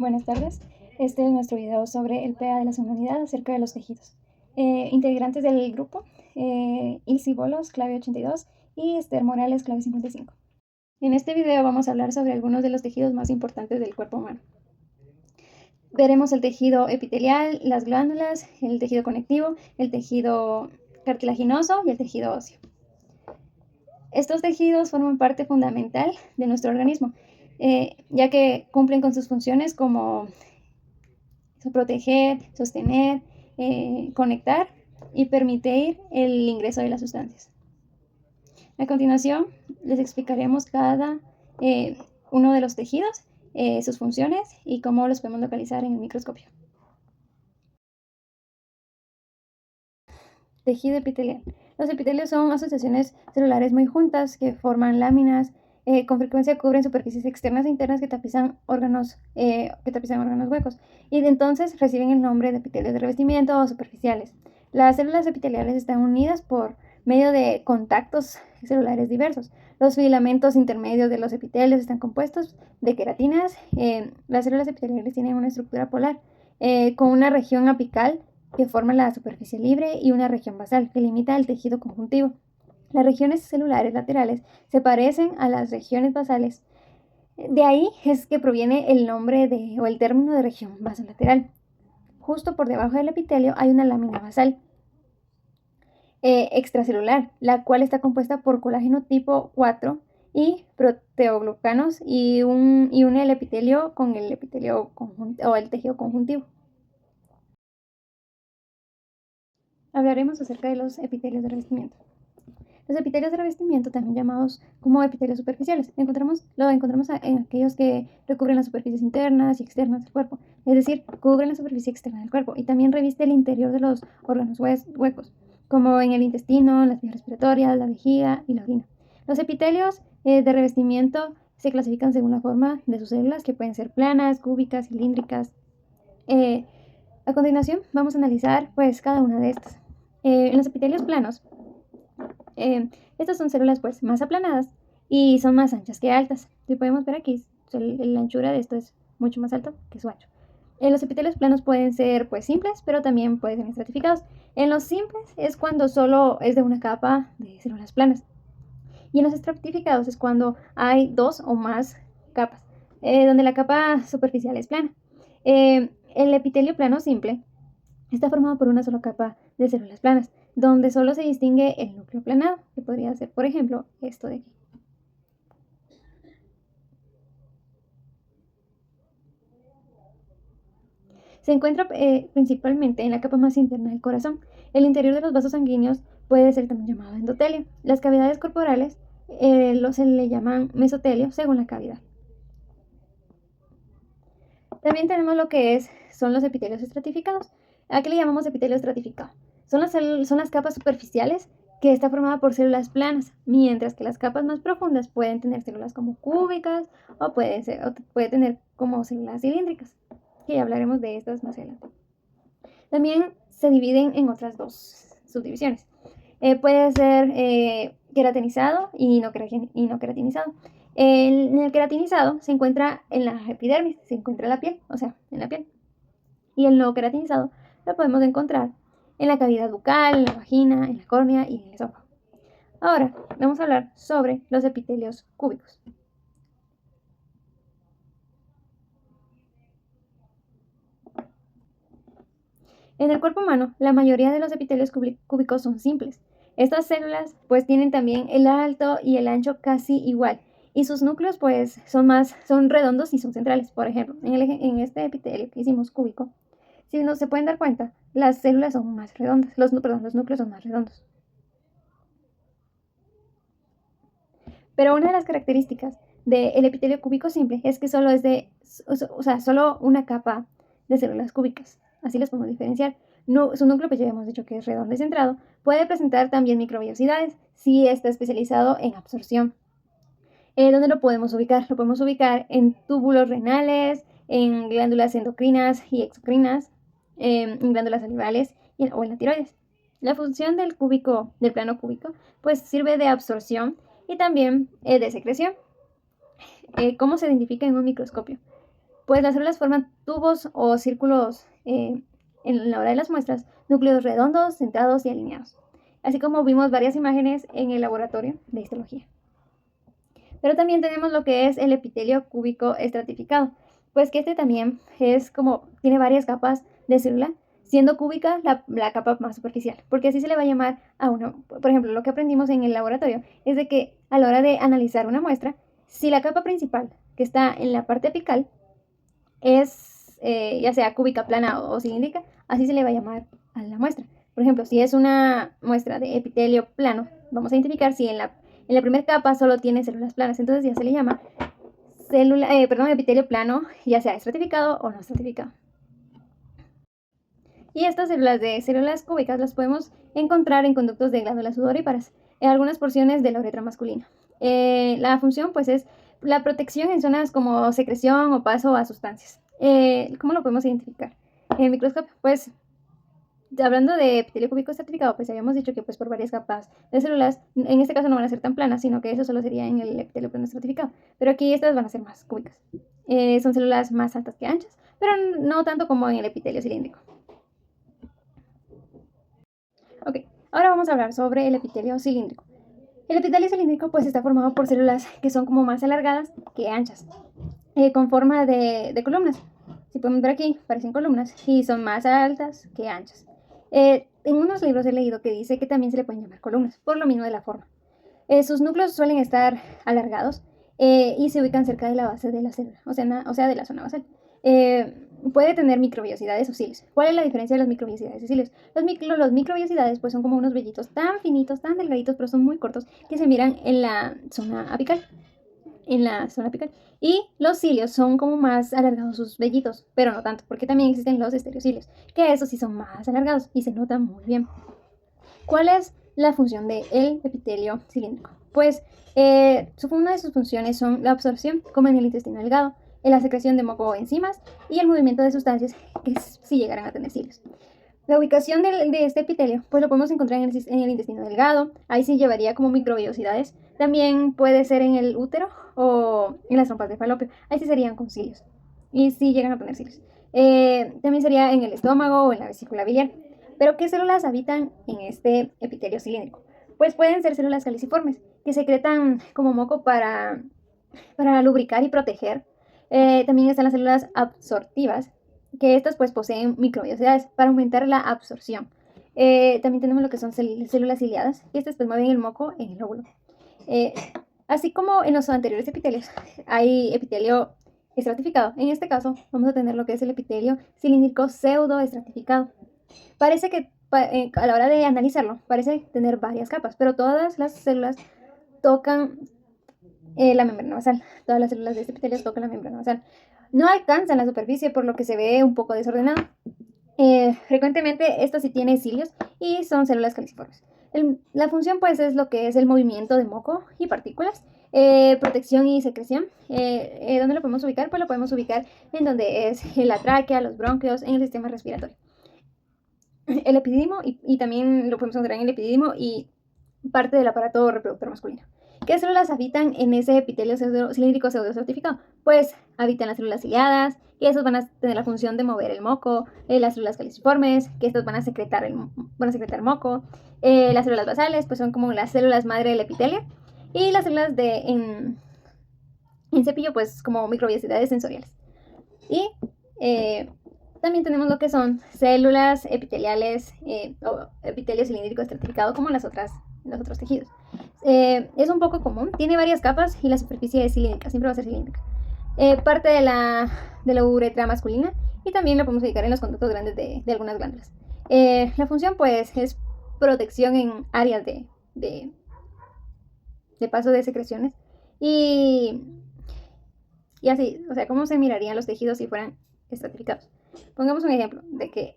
Buenas tardes. Este es nuestro video sobre el PA de la segunda unidad acerca de los tejidos. Integrantes del grupo, Ilse Bolos, clave 82, y Esther Morales, clave 55. En este video vamos a hablar sobre algunos de los tejidos más importantes del cuerpo humano. Veremos el tejido epitelial, las glándulas, el tejido conectivo, el tejido cartilaginoso y el tejido óseo. Estos tejidos forman parte fundamental de nuestro organismo, ya que cumplen con sus funciones como proteger, sostener, conectar y permitir el ingreso de las sustancias. A continuación, les explicaremos cada uno de los tejidos, sus funciones y cómo los podemos localizar en el microscopio. Tejido epitelial. Los epitelios son asociaciones celulares muy juntas que forman láminas. Con frecuencia cubren superficies externas e internas que tapizan órganos huecos y de entonces reciben el nombre de epitelios de revestimiento o superficiales. Las células epiteliales están unidas por medio de contactos celulares diversos. Los filamentos intermedios de los epitelios están compuestos de queratinas. Las células epiteliales tienen una estructura polar con una región apical que forma la superficie libre y una región basal que limita el tejido conjuntivo. Las regiones celulares laterales se parecen a las regiones basales. De ahí es que proviene el nombre o el término de región basolateral. Justo por debajo del epitelio hay una lámina basal extracelular, la cual está compuesta por colágeno tipo 4 y proteoglucanos y une el epitelio con el epitelio o el tejido conjuntivo. Hablaremos acerca de los epitelios de revestimiento. Los epitelios de revestimiento, también llamados como epitelios superficiales, lo encontramos en aquellos que recubren las superficies internas y externas del cuerpo, es decir, cubren la superficie externa del cuerpo y también reviste el interior de los órganos huecos, como en el intestino, las vías respiratorias, la vejiga y la orina. Los epitelios de revestimiento se clasifican según la forma de sus células, que pueden ser planas, cúbicas, cilíndricas. A continuación vamos a analizar pues cada una de estas. En los epitelios planos, estas son células pues más aplanadas y son más anchas que altas. Si podemos ver aquí, la anchura de esto es mucho más alta que su ancho. Los epitelios planos pueden ser pues simples, pero también pueden ser estratificados. En los simples es cuando solo es de una capa de células planas. Y en los estratificados es cuando hay dos o más capas, donde la capa superficial es plana. El epitelio plano simple está formado por una sola capa de células planas, donde solo se distingue el núcleo planado, que podría ser, por ejemplo, esto de aquí. Se encuentra principalmente en la capa más interna del corazón. El interior de los vasos sanguíneos puede ser también llamado endotelio. Las cavidades corporales se le llaman mesotelio según la cavidad. También tenemos lo que son los epitelios estratificados. ¿A qué le llamamos epitelio estratificado? Son las capas superficiales que está formada por células planas, mientras que las capas más profundas pueden tener células como cúbicas o puede tener como células cilíndricas, que ya hablaremos de estas más adelante. También se dividen en otras dos subdivisiones. Puede ser queratinizado y no queratinizado. En el queratinizado se encuentra en la epidermis, se encuentra en la piel, o sea, en la piel. Y el no queratinizado lo podemos encontrar en la cavidad bucal, en la vagina, en la córnea y en el esófago. Ahora vamos a hablar sobre los epitelios cúbicos. En el cuerpo humano, la mayoría de los epitelios cúbicos son simples. Estas células pues tienen también el alto y el ancho casi igual y sus núcleos pues son redondos y son centrales. Por ejemplo, en este epitelio que hicimos cúbico, si no se pueden dar cuenta, las células son más redondas, los núcleos son más redondos. Pero una de las características del epitelio cúbico simple es que solo solo una capa de células cúbicas. Así las podemos diferenciar. Su núcleo, pues ya hemos dicho que es redondo y centrado. Puede presentar también microvellosidades si está especializado en absorción. ¿Dónde lo podemos ubicar? Lo podemos ubicar en túbulos renales, en glándulas endocrinas y exocrinas, en glándulas salivales o en la tiroides. La función del plano cúbico, pues sirve de absorción y también de secreción. ¿Cómo se identifica en un microscopio? pues las células forman tubos o círculos en la hora de las muestras, núcleos redondos, centrados y alineados, así como vimos varias imágenes en el laboratorio de histología. Pero también tenemos lo que es el epitelio cúbico estratificado, pues que este también tiene varias capas de célula, siendo cúbica la capa más superficial, porque así se le va a llamar a uno. Por ejemplo, lo que aprendimos en el laboratorio es de que a la hora de analizar una muestra, si la capa principal que está en la parte apical es ya sea cúbica, plana o cilíndrica, así se le va a llamar a la muestra. Por ejemplo, si es una muestra de epitelio plano, vamos a identificar si en la primera capa solo tiene células planas, entonces ya se le llama epitelio plano, ya sea estratificado o no estratificado. Y estas células cúbicas las podemos encontrar en conductos de glándulas sudoríparas, en algunas porciones de la uretra masculina. La función pues es la protección en zonas como secreción o paso a sustancias. ¿Cómo lo podemos identificar? En el microscopio, pues hablando de epitelio cúbico estratificado, pues habíamos dicho que pues por varias capas de células, en este caso no van a ser tan planas, sino que eso solo sería en el epitelio plano estratificado. Pero aquí estas van a ser más cúbicas. Son células más altas que anchas, pero no tanto como en el epitelio cilíndrico. Ok, ahora vamos a hablar sobre el epitelio cilíndrico. El epitelio cilíndrico pues está formado por células que son como más alargadas que anchas, con forma de columnas. Si podemos ver aquí, parecen columnas y son más altas que anchas. En unos libros he leído que dice que también se le pueden llamar columnas, por lo mismo de la forma. Sus núcleos suelen estar alargados y se ubican cerca de la base de la célula, o sea de la zona basal. Puede tener microvellosidades o cilios. ¿Cuál es la diferencia de las microvellosidades y cilios? Los microvellosidades pues son como unos vellitos tan finitos, tan delgaditos, pero son muy cortos, que se miran en la zona apical. Y los cilios son como más alargados sus vellitos, pero no tanto, porque también existen los estereocilios, que esos sí son más alargados y se notan muy bien. ¿Cuál es la función del epitelio cilíndrico? Pues una de sus funciones son la absorción, como en el intestino delgado, en la secreción de moco o enzimas y el movimiento de sustancias que sí llegarán a tener cilios. La ubicación de este epitelio pues lo podemos encontrar en el intestino delgado, ahí sí llevaría como microvellosidades. También puede ser en el útero o en las trompas de falopio, ahí sí serían con cilios y sí llegan a tener cilios. También sería en el estómago o en la vesícula biliar. ¿Pero qué células habitan en este epitelio cilíndrico? Pues pueden ser células caliciformes que secretan como moco para lubricar y proteger. También están las células absortivas, que estas pues poseen microvellosidades para aumentar la absorción. También tenemos lo que son células ciliadas, y estas pues mueven el moco en el óvulo. Así como en los anteriores epitelios, hay epitelio estratificado. En este caso vamos a tener lo que es el epitelio cilíndrico pseudoestratificado. Parece que a la hora de analizarlo, parece tener varias capas, pero todas las células tocan la membrana basal. Todas las células de este epitelio tocan la membrana basal. No alcanzan la superficie, por lo que se ve un poco desordenado. Frecuentemente esto sí tiene cilios y son células caliciformes. La función pues es lo que es el movimiento de moco y partículas, protección y secreción. ¿Dónde lo podemos ubicar? Pues lo podemos ubicar en donde es la tráquea, los bronquios, en el sistema respiratorio. El epididimo y también lo podemos encontrar en el epididimo y parte del aparato reproductor masculino. ¿Qué células habitan en ese epitelio cilíndrico pseudoestratificado? Pues habitan las células ciliadas, y esas van a tener la función de mover el moco, las células caliciformes, que estas van a secretar moco, las células basales, pues son como las células madre del epitelio, y las células en cepillo, pues como microvellosidades sensoriales. Y también tenemos lo que son células epiteliales o epitelio cilíndrico estratificado, como los otros tejidos. Es un poco común, tiene varias capas y la superficie es cilíndrica, siempre va a ser cilíndrica. Parte de la uretra masculina, y también lo podemos ubicar en los conductos grandes de algunas glándulas. La función pues es protección en áreas de paso de secreciones y así, o sea, cómo se mirarían los tejidos si fueran estratificados. Pongamos un ejemplo de que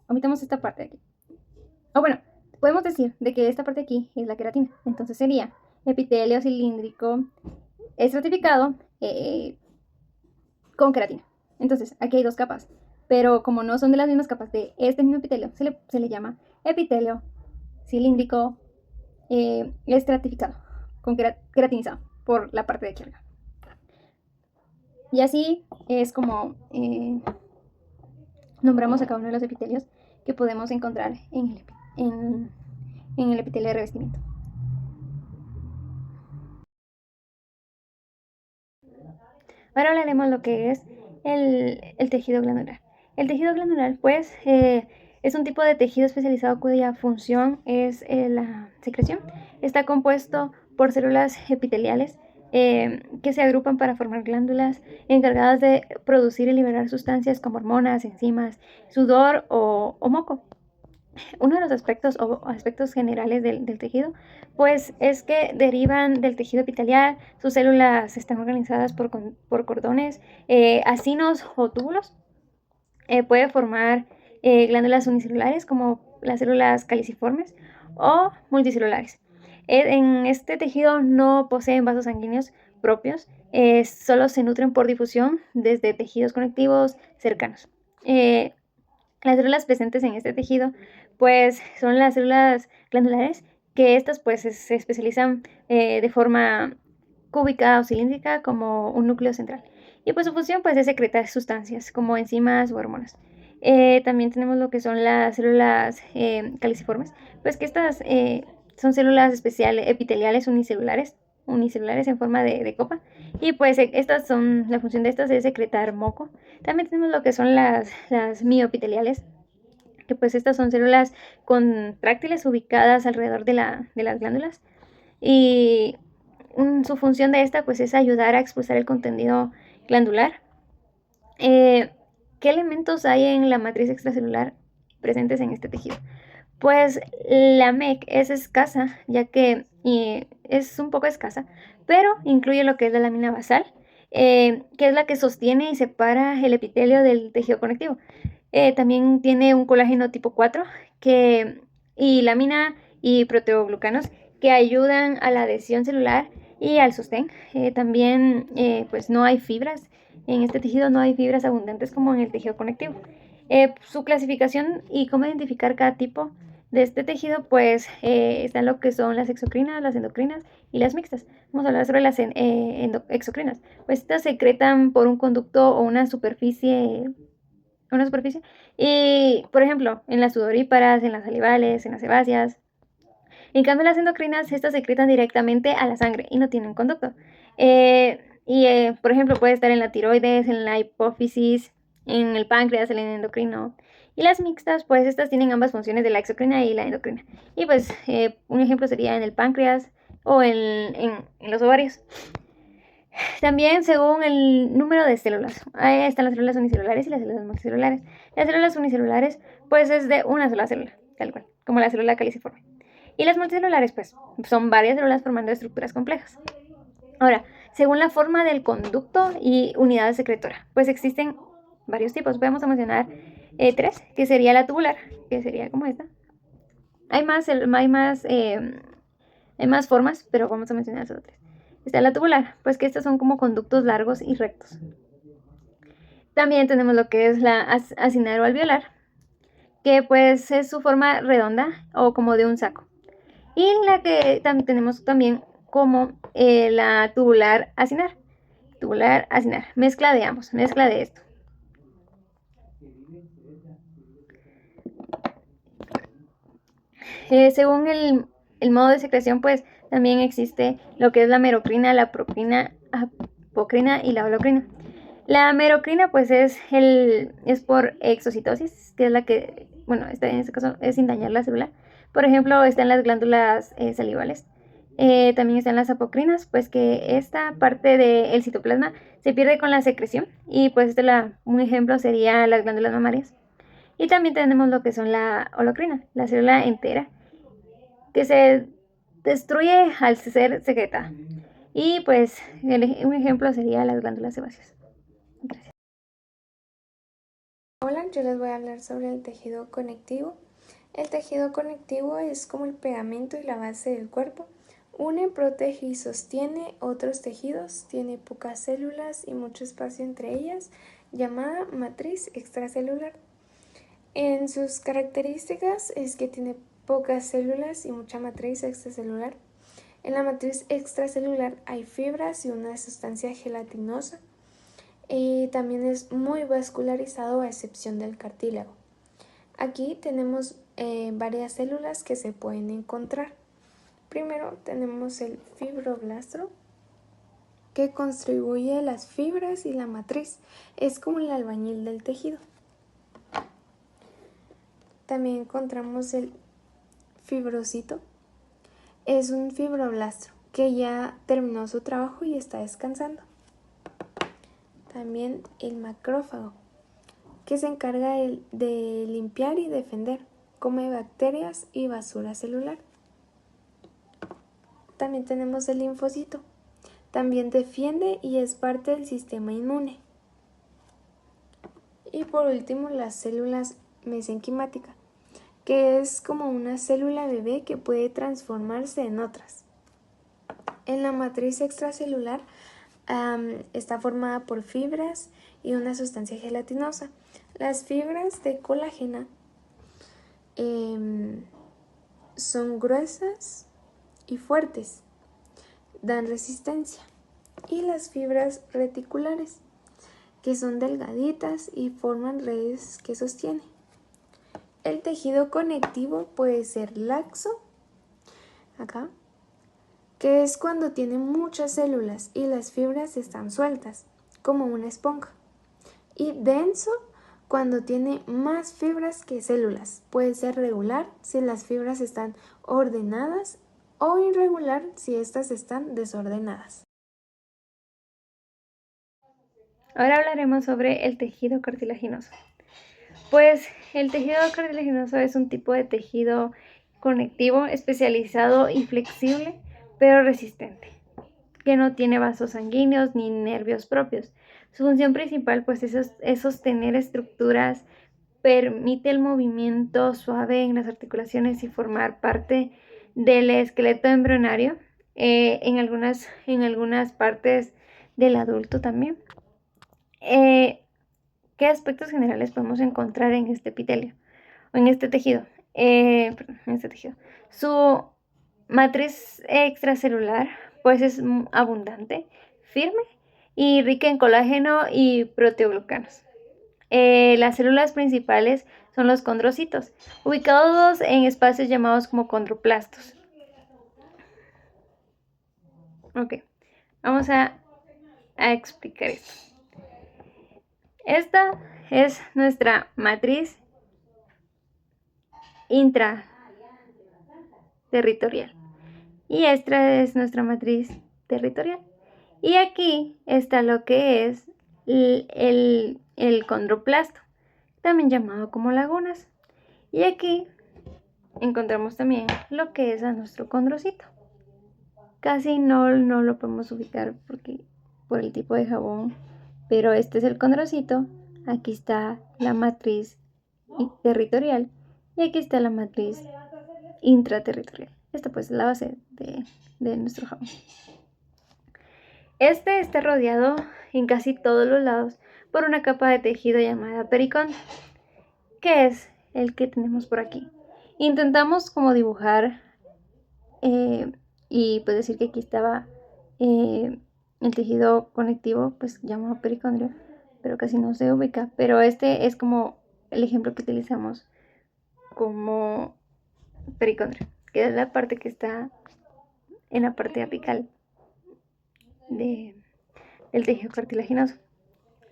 omitamos esta parte de aquí. Bueno, podemos decir de que esta parte de aquí es la queratina. Entonces sería epitelio cilíndrico estratificado con queratina. Entonces, aquí hay dos capas, pero como no son de las mismas capas de este mismo epitelio, se le llama epitelio cilíndrico estratificado, con queratinizado por la parte de aquí arriba. Y así es como nombramos a cada uno de los epitelios que podemos encontrar en el epitelio de revestimiento. Ahora hablaremos lo que es el tejido glandular. El tejido glandular, pues, es un tipo de tejido especializado cuya función es la secreción. Está compuesto por células epiteliales que se agrupan para formar glándulas encargadas de producir y liberar sustancias como hormonas, enzimas, sudor o moco. Uno de los aspectos generales del tejido, pues es que derivan del tejido epitelial. Sus células están organizadas por cordones, acinos o túbulos. Puede formar glándulas unicelulares como las células caliciformes o multicelulares. En este tejido no poseen vasos sanguíneos propios, solo se nutren por difusión desde tejidos conectivos cercanos. Las células presentes en este tejido pues son las células glandulares, que estas pues se especializan de forma cúbica o cilíndrica como un núcleo central. Y pues su función pues es secretar sustancias como enzimas o hormonas. También tenemos lo que son las células caliciformes, pues que estas son células especiales epiteliales unicelulares en forma de copa, y pues la función de estas es secretar moco. También tenemos lo que son las mioepiteliales, que pues estas son células contráctiles ubicadas alrededor de las glándulas, y su función de esta pues es ayudar a expulsar el contenido glandular. ¿Qué elementos hay en la matriz extracelular presentes en este tejido? Pues la MEC es escasa, ya que es un poco escasa, pero incluye lo que es la lámina basal, que es la que sostiene y separa el epitelio del tejido conectivo. También tiene un colágeno tipo 4 y lámina y proteoglucanos que ayudan a la adhesión celular y al sostén. También pues no hay fibras. En este tejido no hay fibras abundantes como en el tejido conectivo. Su clasificación y cómo identificar cada tipo de este tejido, pues están lo que son las exocrinas, las endocrinas y las mixtas. Vamos a hablar sobre las exocrinas. Pues estas secretan por un conducto o una superficie, y por ejemplo en las sudoríparas, en las salivales, en las sebáceas. En cambio las endocrinas, estas secretan directamente a la sangre y no tienen conducto. Por ejemplo puede estar en la tiroides, en la hipófisis, en el páncreas, en el endocrino. Y las mixtas, pues estas tienen ambas funciones de la exocrina y la endocrina. Y pues un ejemplo sería en el páncreas o en los ovarios. También según el número de células. Ahí están las células unicelulares y las células multicelulares. Las células unicelulares pues es de una sola célula, tal cual, como la célula caliciforme. Y las multicelulares pues son varias células formando estructuras complejas. Ahora, según la forma del conducto y unidad secretora, pues existen varios tipos. Vamos a mencionar tres, que sería la tubular, que sería como esta. Hay más formas, pero vamos a mencionar esas tres. Está la tubular, pues que estas son como conductos largos y rectos. También tenemos lo que es la acinar o alveolar, que pues es su forma redonda o como de un saco. Y la que tenemos también como la tubular acinar. Tubular acinar, mezcla de ambos, mezcla de esto. Según el modo de secreción, pues también existe lo que es la merocrina, la apocrina y la holocrina. La merocrina pues es por exocitosis, que es la que, bueno, en este caso es sin dañar la célula. Por ejemplo, está en las glándulas salivales. También están las apocrinas, pues que esta parte del citoplasma se pierde con la secreción, y pues un ejemplo sería las glándulas mamarias. Y también tenemos lo que son la holocrina, la célula entera, que se destruye al ser secretada. Y pues un ejemplo sería las glándulas sebáceas. Gracias. Hola, yo les voy a hablar sobre el tejido conectivo. El tejido conectivo es como el pegamento y la base del cuerpo. Une, protege y sostiene otros tejidos. Tiene pocas células y mucho espacio entre ellas, llamada matriz extracelular. En sus características es que tiene pocas células y mucha matriz extracelular. En la matriz extracelular hay fibras y una sustancia gelatinosa. También es muy vascularizado a excepción del cartílago. Aquí tenemos varias células que se pueden encontrar. Primero tenemos el fibroblastro, que contribuye las fibras y la matriz. Es como el albañil del tejido. También encontramos el fibrocito. Es un fibroblasto que ya terminó su trabajo y está descansando. También el macrófago, que se encarga de limpiar y defender, come bacterias y basura celular. También tenemos el linfocito. También defiende y es parte del sistema inmune. Y por último, las células mesenquimáticas, que es como una célula bebé que puede transformarse en otras. En la matriz extracelular está formada por fibras y una sustancia gelatinosa. Las fibras de colágeno son gruesas y fuertes, dan resistencia. Y las fibras reticulares, que son delgaditas y forman redes que sostienen. El tejido conectivo puede ser laxo, acá, que es cuando tiene muchas células y las fibras están sueltas, como una esponja. Y denso, cuando tiene más fibras que células. Puede ser regular si las fibras están ordenadas o irregular si estas están desordenadas. Ahora hablaremos sobre el tejido cartilaginoso. Pues el tejido cartilaginoso es un tipo de tejido conectivo especializado y flexible, pero resistente, que no tiene vasos sanguíneos ni nervios propios. Su función principal pues es sostener estructuras, permite el movimiento suave en las articulaciones y formar parte del esqueleto embrionario, en algunas partes del adulto también. ¿Qué aspectos generales podemos encontrar en este epitelio o en este tejido? Su matriz extracelular pues es abundante, firme y rica en colágeno y proteoglucanos. Las células principales son los condrocitos, ubicados en espacios llamados como condroplastos. Ok, vamos a explicar esto. Esta es nuestra matriz intraterritorial y esta es nuestra matriz territorial. Y aquí está lo que es el condroplasto, también llamado como lagunas. Y aquí encontramos también lo que es a nuestro condrocito. Casi no lo podemos ubicar por el tipo de jabón, pero este es el condrocito. Aquí está la matriz territorial y aquí está la matriz intraterritorial. Esta pues es la base de nuestro jabón. Este está rodeado en casi todos los lados por una capa de tejido llamada pericondrio, que es el que tenemos por aquí. Intentamos como dibujar y pues decir que aquí estaba el tejido conectivo, pues llamado pericondrio, pero casi no se ubica. Pero este es como el ejemplo que utilizamos como pericondrio, que es la parte que está en la parte apical del tejido cartilaginoso.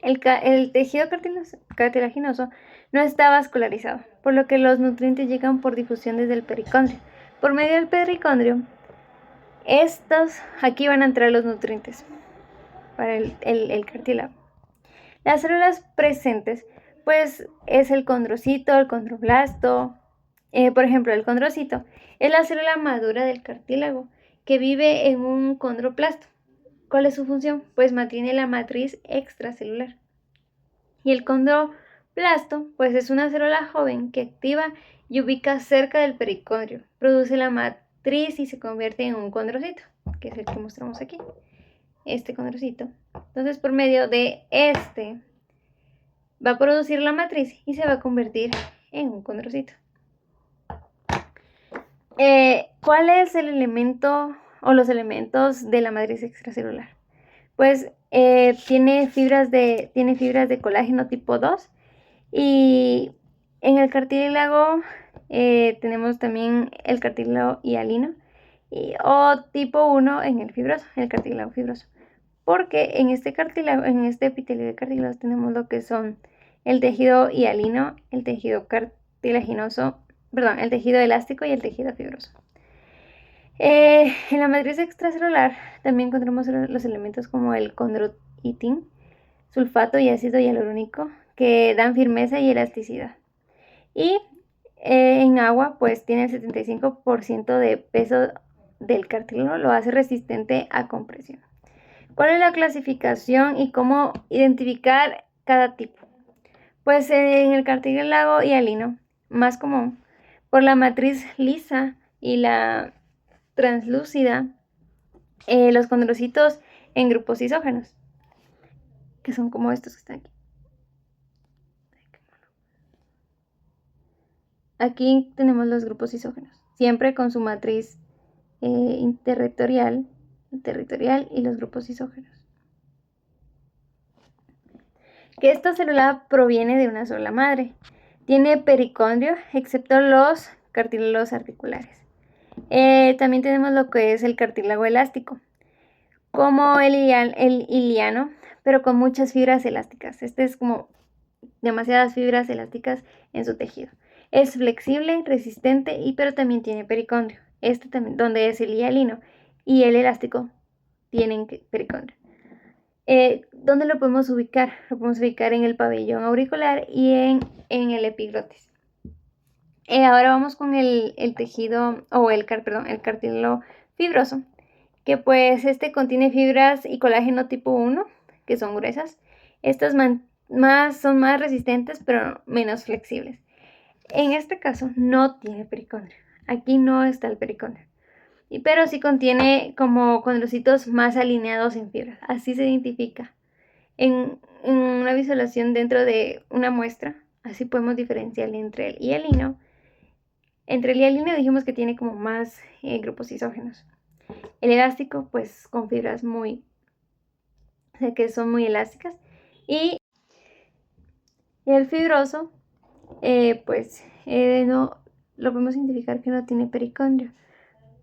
El tejido cartilaginoso no está vascularizado, por lo que los nutrientes llegan por difusión desde el pericondrio. Por medio del pericondrio, aquí van a entrar los nutrientes para el cartílago. Las células presentes, pues es el condrocito, el condroblasto. Por ejemplo, el condrocito es la célula madura del cartílago que vive en un condroplasto. ¿Cuál es su función? Pues mantiene la matriz extracelular. Y el condroplasto, pues es una célula joven que activa y ubica cerca del pericondrio. Produce la matriz y se convierte en un condrocito, que es el que mostramos aquí. Este condrocito. Entonces, por medio de este, va a producir la matriz y se va a convertir en un condrocito. ¿Cuál es el elemento o los elementos de la matriz extracelular? Pues tiene fibras de colágeno tipo 2 y en el cartílago tenemos también el cartílago hialino o tipo 1 en el fibroso, el cartílago fibroso. Porque en este cartílago, en este epitelio de cartílagos tenemos lo que son el tejido hialino, el tejido cartilaginoso, perdón, el tejido elástico y el tejido fibroso. En la matriz extracelular también encontramos los elementos como el condroitin, sulfato y ácido hialurónico que dan firmeza y elasticidad. Y en agua pues tiene el 75% de peso del cartílago, lo hace resistente a compresión. ¿Cuál es la clasificación y cómo identificar cada tipo? Pues en el cartílago hialino, más común, por la matriz lisa y la translúcida, los condrocitos en grupos isógenos, que son como estos que están aquí. Aquí tenemos los grupos isógenos, siempre con su matriz territorial y los grupos isógenos. Que esta célula proviene de una sola madre. Tiene pericondrio, excepto los cartílagos articulares. También tenemos lo que es el cartílago elástico, como el iliano, pero con muchas fibras elásticas. Este es como demasiadas fibras elásticas en su tejido. Es flexible, resistente, pero también tiene pericondrio. Este también, donde es el hialino y el elástico, tienen pericondrio. ¿Dónde lo podemos ubicar? Lo podemos ubicar en el pabellón auricular y en el epiglotis. Ahora vamos con el tejido, o el cartílago fibroso, que pues este contiene fibras y colágeno tipo 1, que son gruesas. Estas son más resistentes, pero menos flexibles. En este caso no tiene pericondrio. Aquí no está el pericondrio. Pero sí contiene como condrocitos más alineados en fibras. Así se identifica. En una visualización dentro de una muestra, así podemos diferenciar entre el hialino. Entre el hialino dijimos que tiene como más grupos isógenos. El elástico, pues con fibras que son muy elásticas. Y el fibroso, no lo podemos identificar que no tiene pericondrio.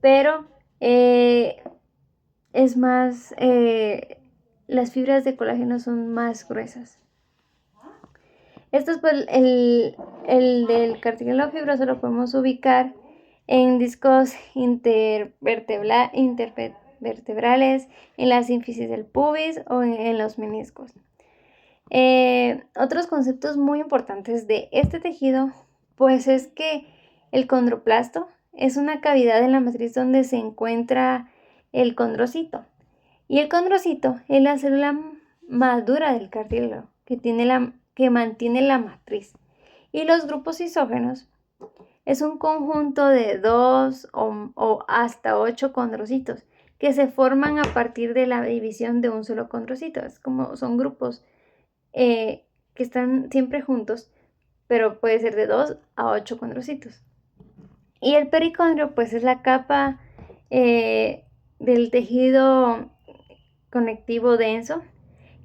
Pero es más, las fibras de colágeno son más gruesas. Esto es pues, el del cartílago fibroso lo podemos ubicar en discos intervertebrales, en la sínfisis del pubis o en los meniscos. Otros conceptos muy importantes de este tejido, pues es que el condroplasto es una cavidad en la matriz donde se encuentra el condrocito. Y el condrocito es la célula madura del cartílago que mantiene la matriz. Y los grupos isógenos es un conjunto de 2 o hasta 8 condrocitos que se forman a partir de la división de un solo condrocito. Es como son grupos que están siempre juntos, pero puede ser de 2 a 8 condrocitos. Y el pericondrio pues es la capa del tejido conectivo denso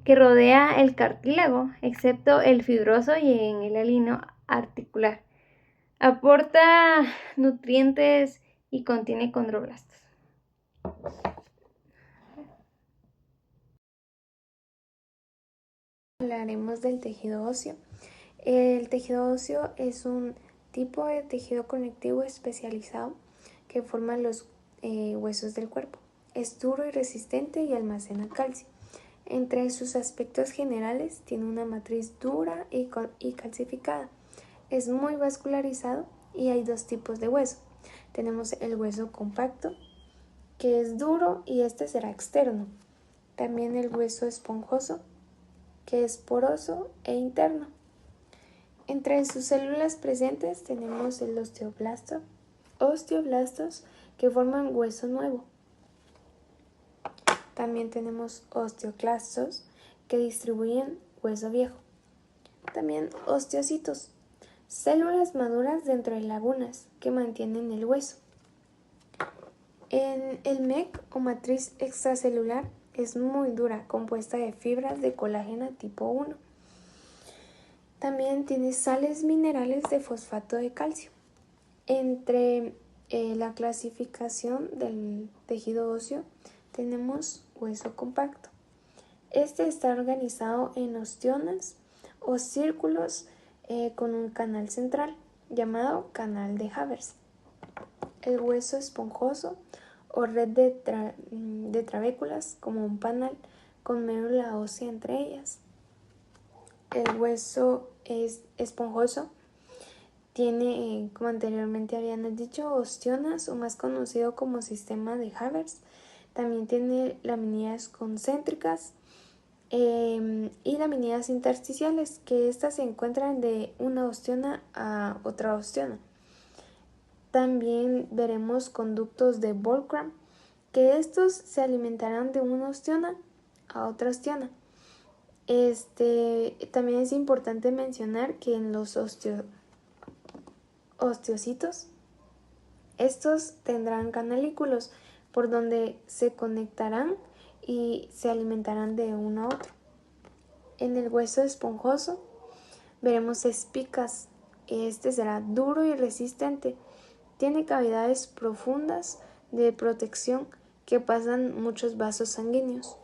que rodea el cartílago, excepto el fibroso y en el hialino articular. Aporta nutrientes y contiene condroblastos. Hablaremos del tejido óseo. El tejido óseo es un tipo de tejido conectivo especializado que forma los huesos del cuerpo. Es duro y resistente y almacena calcio. Entre sus aspectos generales tiene una matriz dura y calcificada. Es muy vascularizado y hay dos tipos de hueso. Tenemos el hueso compacto, que es duro y este será externo. También el hueso esponjoso, que es poroso e interno. Entre sus células presentes tenemos el osteoblastos que forman hueso nuevo. También tenemos osteoclastos que distribuyen hueso viejo. También osteocitos, células maduras dentro de lagunas que mantienen el hueso. En el MEC o matriz extracelular es muy dura, compuesta de fibras de colágeno tipo 1. También tiene sales minerales de fosfato de calcio. Entre la clasificación del tejido óseo tenemos hueso compacto. Este está organizado en ostionas o círculos con un canal central llamado canal de Havers. El hueso esponjoso o red de trabéculas como un panal con médula ósea entre ellas. El hueso es esponjoso. Tiene, como anteriormente habíamos dicho, ostionas o más conocido como sistema de Havers. También tiene laminillas concéntricas y laminillas intersticiales, que estas se encuentran de una ostiona a otra ostiona. También veremos conductos de Volcram, que estos se alimentarán de una ostiona a otra ostiona. También es importante mencionar que en los osteocitos, estos tendrán canalículos por donde se conectarán y se alimentarán de uno a otro. En el hueso esponjoso veremos espicas. Este será duro y resistente. Tiene cavidades profundas de protección que pasan muchos vasos sanguíneos.